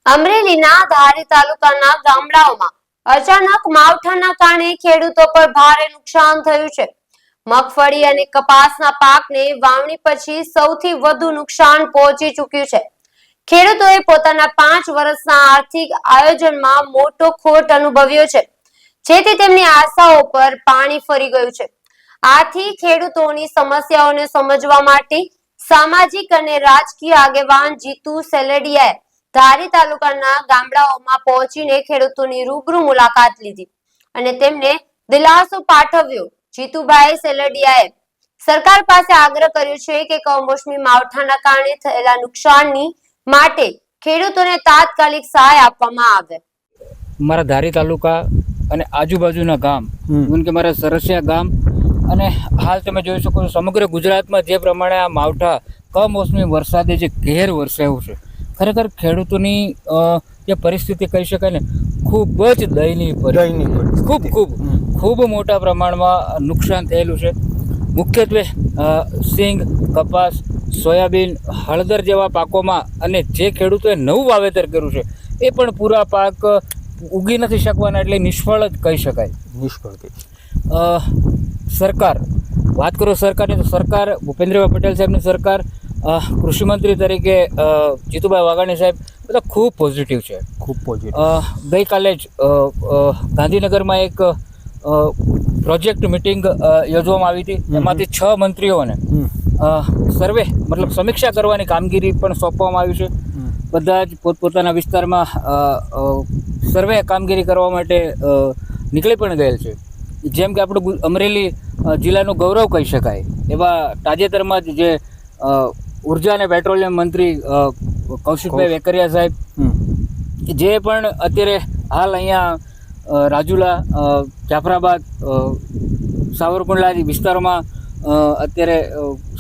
અમરેલીના ધારી તાલુકાના ગામડાઓમાં અચાનક માવઠાના કારણે ખેડૂતો પર ભારે નુકસાન થયું છે. મગફળી અને કપાસના પાકને વાવણી પછી સૌથી વધુ નુકસાન પહોંચી ચૂક્યું છે. ખેડૂતોએ પોતાના 5 વર્ષના આર્થિક આયોજનમાં મોટો ખોટ અનુભવ્યો છે, જેથી તેમની આશાઓ પર પાણી ફરી ગયું છે. આથી ખેડૂતોની સમસ્યાઓને સમજવા માટે સામાજિક અને રાજકીય આગેવાન જીતુ સેલડિયાએ ધારી તાલુકાના ગામડાઓમાં પહોંચીને ખેડૂતોની રૂબરૂ મુલાકાત લીધી અને તેમને દિલાસો પાઠવ્યો. જીતુભાઈ સેલડિયાએ સરકાર પાસે આગ્રહ કર્યો છે કે કમોસમી માવઠાના કારણે થયેલા નુકસાનની માટે ખેડૂતોને તાત્કાલિક સહાય આપવામાં આવે. મારા ધારી તાલુકા અને આજુબાજુના ગામ કે મારા સરસિયા ગામ અને હાલ તમે જોઈ શકો છો સમગ્ર ગુજરાતમાં જે પ્રમાણે આ માવઠા કમોસમી વરસાદે જે ઘેર વરસાવ્યું છે, ખરેખર ખેડૂતોની જે પરિસ્થિતિ કહી શકાય ને ખૂબ જ દયનીય ખૂબ મોટા પ્રમાણમાં નુકસાન થયેલું છે. મુખ્યત્વે સિંગ, કપાસ, સોયાબીન, હળદર જેવા પાકોમાં અને જે ખેડૂતોએ નવું વાવેતર કર્યું છે એ પણ પૂરા પાક ઉગી નથી શકવાના, એટલે નિષ્ફળ જ કહી શકાય. સરકાર વાત કરો સરકારની તો સરકાર ભૂપેન્દ્રભાઈ પટેલ સાહેબની સરકાર, કૃષિમંત્રી તરીકે જીતુભાઈ વાઘાણી સાહેબ બધા ખૂબ પોઝિટિવ છે. ગઈકાલે જ ગાંધીનગરમાં એક પ્રોજેક્ટ મિટિંગ યોજવામાં આવી હતી. એમાંથી 6 મંત્રીઓને સર્વે મતલબ સમીક્ષા કરવાની કામગીરી પણ સોંપવામાં આવી છે. બધા જ પોતપોતાના વિસ્તારમાં સર્વે કામગીરી કરવા માટે નીકળી પણ ગયેલ છે. જેમ કે આપણું અમરેલી જિલ્લાનું ગૌરવ કહી શકાય એવા તાજેતરમાં જ જે ઉર્જા અને પેટ્રોલિયમ મંત્રી કૌશિકભાઈ વેકરિયા સાહેબ, જે પણ અત્યારે હાલ અહીંયા રાજુલા, જાફરાબાદ, સાવરકુંડલા વિસ્તારોમાં અત્યારે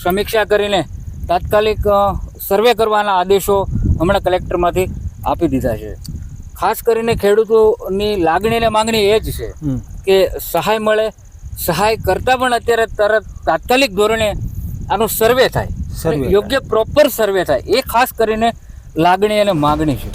સમીક્ષા કરીને તાત્કાલિક સર્વે કરવાના આદેશો હમણાં કલેક્ટરમાંથી આપી દીધા છે. ખાસ કરીને ખેડૂતોની લાગણી અને માંગણી એ જ છે કે સહાય મળે. સહાય કરતાં પણ અત્યારે તરત તાત્કાલિક ધોરણે આનો સર્વે થાય, યોગ્ય પ્રોપર સર્વે થાય, એ ખાસ કરીને લાગણી અને માંગણી છે.